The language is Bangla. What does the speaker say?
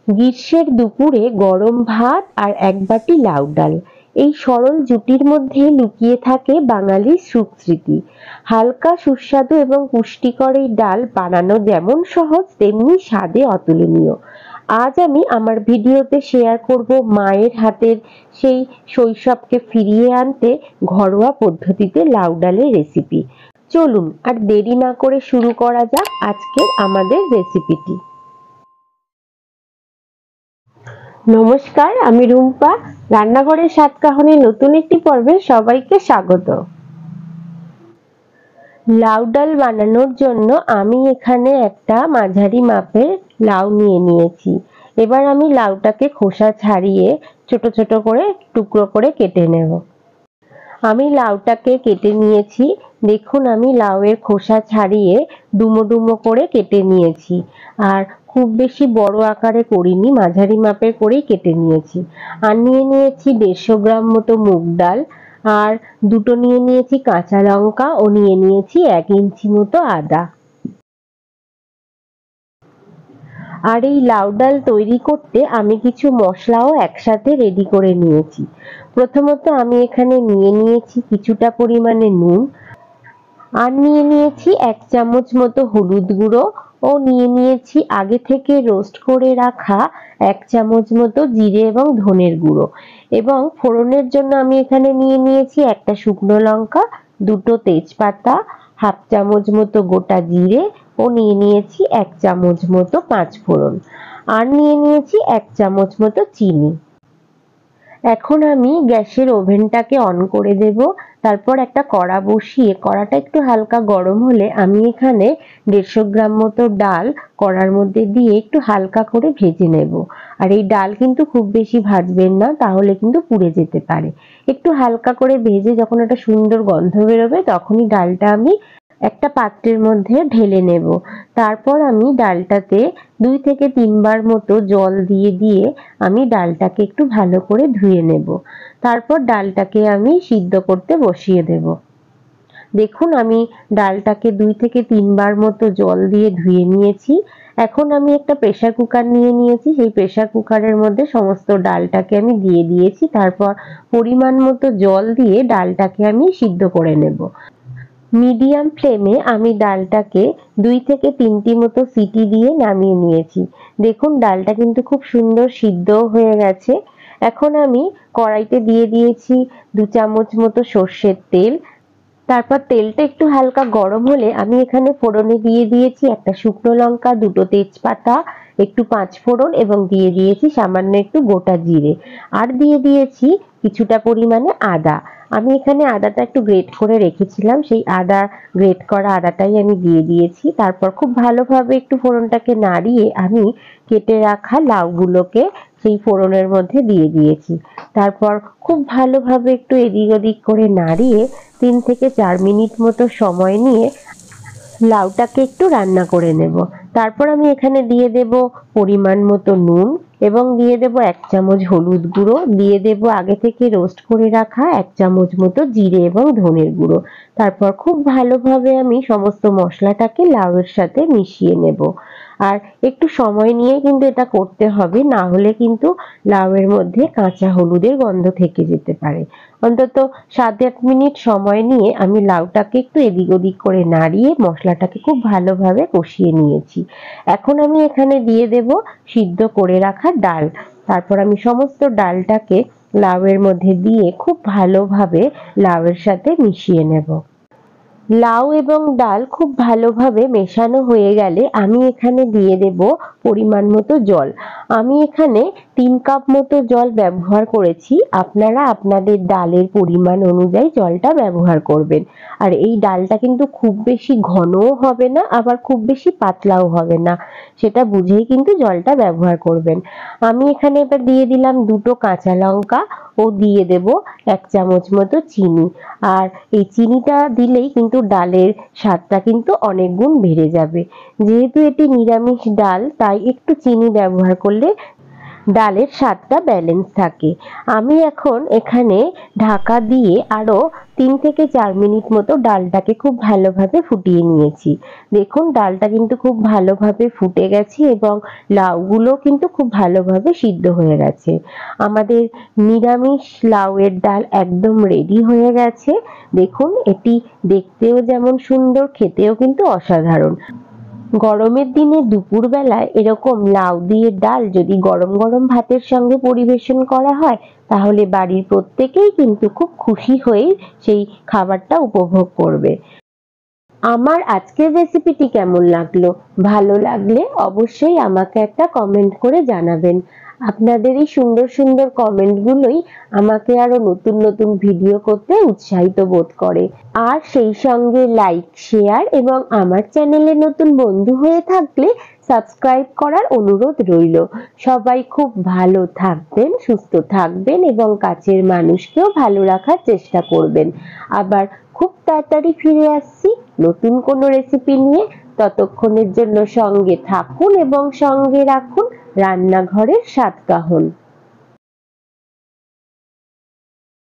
গ্রীষ্মের দুপুরে গরম ভাত আর এক বাটি লাউ ডাল, এই সরল জুটির মধ্যে লুকিয়ে থাকে বাঙালির সুখ স্মৃতি। হালকা সুস্বাদু এবং পুষ্টিকর এই ডাল বানানো যেমন সহজ তেমনি স্বাদে অতুলনীয়। আজ আমি আমার ভিডিওতে শেয়ার করব মায়ের হাতের সেই শৈশবকে ফিরিয়ে আনতে ঘরোয়া পদ্ধতিতে লাউ ডালের রেসিপি। চলুন আর দেরি না করে শুরু করা যাক আজকের আমাদের রেসিপিটি। নমস্কার, আমি রুম্পা। রান্নাঘরের সাতকাহনের নতুন একটি পর্বে সবাইকে স্বাগত। লাউ ডাল বানানোর জন্য আমি এখানে একটা মাঝারি মাপের লাউ নিয়ে নিয়েছি। এবার আমি লাউটাকে খোসা ছাড়িয়ে ছোট ছোট করে টুকরো করে কেটে নেব। আমি লাউটাকে কেটে নিয়েছি। দেখুন, আমি লাউয়ের খোসা ছাড়িয়ে ডুমো ডুমো করে কেটে নিয়েছি। আর খুব বেশি বড় আকারে করিনি, মাঝারি মাপের করেই কেটে নিয়েছি। আর নিয়ে নিয়েছি 150 গ্রাম মতো মুগ ডাল, আর দুটো নিয়ে নিয়েছি কাঁচা লঙ্কা, ও নিয়ে নিয়েছি 1 ইঞ্চি মতো আদা। আর এই লাউ ডাল তৈরি করতে আমি কিছু মশলাও একসাথে রেডি করে নিয়েছি। প্রথমত আমি এখানে নিয়ে নিয়েছি কিছুটা পরিমাণে নুন, আর নিয়ে নিয়েছি 1 চামচ মতো হলুদ গুঁড়ো, ও নিয়ে নিয়েছি আগে থেকে রোস্ট করে রাখা 1 চামচ মতো জিরে এবং ধনের গুঁড়ো। এবং ফোড়নের জন্য আমি এখানে নিয়ে নিয়েছি একটা শুকনো লঙ্কা, দুটো তেজপাতা, 1/2 চামচ মতো গোটা জিরে, ও নিয়ে নিয়েছি 1 চামচ মতো 5 ফোড়ন, আর নিয়ে নিয়েছি 1 চামচ মতো চিনি। এখন আমি গ্যাসের ওভেনটাকে অন করে দেব। তারপর একটা কড়া বসিয়ে কড়াটা একটু হালকা গরম হলে আমি এখানে 150 গ্রাম মতো ডাল কড়ার মধ্যে দিয়ে একটু হালকা করে ভেজে নেব। আর এই ডাল কিন্তু খুব বেশি ভাজবেন না, তাহলে কিন্তু পুড়ে যেতে পারে। একটু হালকা করে ভেজে যখন একটা সুন্দর গন্ধ বেরোবে তখনই ডালটা আমি একটা পাত্রের মধ্যে ঢেলে নেব। তারপর আমি ডালটাতে 2 থেকে 3 বার মতো জল দিয়ে দিয়ে আমি ডালটাকে একটু ভালো করে ধুয়ে নেব। তারপর ডালটাকে আমি সিদ্ধ করতে বসিয়ে দেব। দেখুন, আমি ডালটাকে 2 থেকে 3 বার মতো জল দিয়ে ধুয়ে নিয়েছি। এখন আমি একটা প্রেসার কুকার নিয়ে নিয়েছি। সেই প্রেসার কুকারের মধ্যে সমস্ত ডালটাকে আমি দিয়ে দিয়েছি। তারপর পরিমাণ মতো জল দিয়ে ডালটাকে আমি সিদ্ধ করে নেব। মিডিয়াম ফ্লেমে আমি ডালটাকে 2 থেকে 3টি মতো সিটি দিয়ে নামিয়ে নিয়েছি। দেখুন, ডালটা কিন্তু খুব সুন্দর সিদ্ধ হয়ে গেছে। এখন আমি কড়াইতে দিয়ে দিয়েছি 2 চামচ মতো সর্ষের তেল। তারপর তেলটা একটু হালকা গরম হলে আমি এখানে ফোড়নে দিয়ে দিয়েছি একটা শুকনো লঙ্কা, দুটো তেজপাতা, একটু 5 ফোড়ন, এবং দিয়ে দিয়েছি সামান্য একটু গোটা জিরে, আর দিয়ে দিয়েছি কিছুটা পরিমাণে আদা। আমি এখানে আদাটা একটু গ্রেট করে রেখেছিলাম, সেই গ্রেট করা আদাটাই আমি দিয়ে দিয়েছি। তারপর খুব ভালোভাবে একটু ফোড়নটাকে নাড়িয়ে আমি কেটে রাখা লাউগুলোকে সেই ফোড়নের মধ্যে দিয়ে দিয়েছি। তারপর খুব ভালোভাবে একটু এদিক ওদিক করে নাড়িয়ে 3 থেকে 4 মিনিট মতো সময় নিয়ে লাউটাকে একটু রান্না করে নেব। তারপর আমি এখানে দিয়ে দেব পরিমাণ মতো নুন, এবং দিয়ে দেব 1 চামচ হলুদ গুঁড়ো, দিয়ে দেব আগে থেকে রোস্ট করে রাখা 1 চামচ মতো জিরে এবং ধনের গুঁড়ো। তারপর খুব ভালোভাবে আমি সমস্ত মশলাটাকে লাউয়ের সাথে মিশিয়ে নেব। আর একটু সময় নিয়ে কিন্তু এটা করতে হবে, না হলে কিন্তু লাউয়ের মধ্যে কাঁচা হলুদের গন্ধ থেকে যেতে পারে। অন্তত 7-8 মিনিট সময় নিয়ে আমি লাউটাকে একটু এদিক ওদিক করে নাড়িয়ে মশলাটাকে খুব ভালোভাবে কষিয়ে নিয়েছি। এখন আমি এখানে দিয়ে দেব সিদ্ধ করে রাখা ডাল। তারপর আমি সমস্ত ডালটাকে লাউয়ের মধ্যে দিয়ে খুব ভালোভাবে লাউয়ের সাথে মিশিয়ে নেব। লাউ এবং ডাল খুব ভালোভাবে মেশানো হয়ে গেলে আমি এখানে দিয়ে দেব পরিমাণ মতো জল। আমি এখানে 3 কাপ মতো জল ব্যবহার করেছি। আপনারা আপনাদের ডালের পরিমাণ অনুযায়ী জলটা ব্যবহার করবেন। আর এই ডালটা কিন্তু খুব বেশি ঘনও হবে না, আবার খুব বেশি পাতলাও হবে না, সেটা বুঝেই কিন্তু জলটা ব্যবহার করবেন। আমি এখানে এবার দিয়ে দিলাম 2টো কাঁচা লঙ্কা, ও দিয়ে দেব 1 চামচ মতো চিনি। আর এই চিনিটা দিলেই কিন্তু ডালের স্বাদটা কিন্তু অনেক গুণ বেড়ে যাবে। যেহেতু এটি নিরামিষ ডাল, তাই একটু চিনি ব্যবহার করলে ডালের স্বাদটা ব্যালেন্স থাকে। আমি এখন এখানে ঢাকা দিয়ে আরো 3 থেকে 4 মিনিট মতো ডালটাকে খুব ভালোভাবে ফুটিয়ে নিয়েছি। দেখুন ডালটা কিন্তু খুব ভালোভাবে ফুটে গেছে এবং লাউগুলো কিন্তু খুব ভালোভাবে সিদ্ধ হয়ে গেছে। আমাদের নিরামিষ লাউয়ের ডাল একদম রেডি হয়ে গেছে। দেখুন এটি দেখতেও যেমন সুন্দর, খেতেও কিন্তু অসাধারণ। গরমের দিনে দুপুরবেলায় এরকম লাউ দিয়ে ডাল যদি গরম গরম ভাতের সঙ্গে পরিবেশন করা হয়, তাহলে বাড়ির প্রত্যেকেই কিন্তু খুব খুশি হয়ে সেই খাবারটা উপভোগ করবে। আমার আজকের রেসিপিটি কেমন লাগলো? ভালো লাগলে অবশ্যই আমাকে একটা কমেন্ট করে জানাবেন। আপনাদের এই সুন্দর সুন্দর কমেন্টগুলোই আমাকে আরো নতুন নতুন ভিডিও করতে উৎসাহিত বোধ করে। আর সেই সঙ্গে লাইক, শেয়ার এবং আমার চ্যানেলে নতুন বন্ধু হয়ে থাকলে সাবস্ক্রাইব করার অনুরোধ রইল। সবাই খুব ভালো থাকবেন, সুস্থ থাকবেন এবং কাছের মানুষকেও ভালো রাখার চেষ্টা করবেন। আবার খুব তাড়াতাড়ি ফিরে আসছি নতুন কোনো রেসিপি নিয়ে। ততক্ষণের জন্য সঙ্গে থাকুন এবং সঙ্গে রাখুন রান্নাঘরের স্বাদকাহন।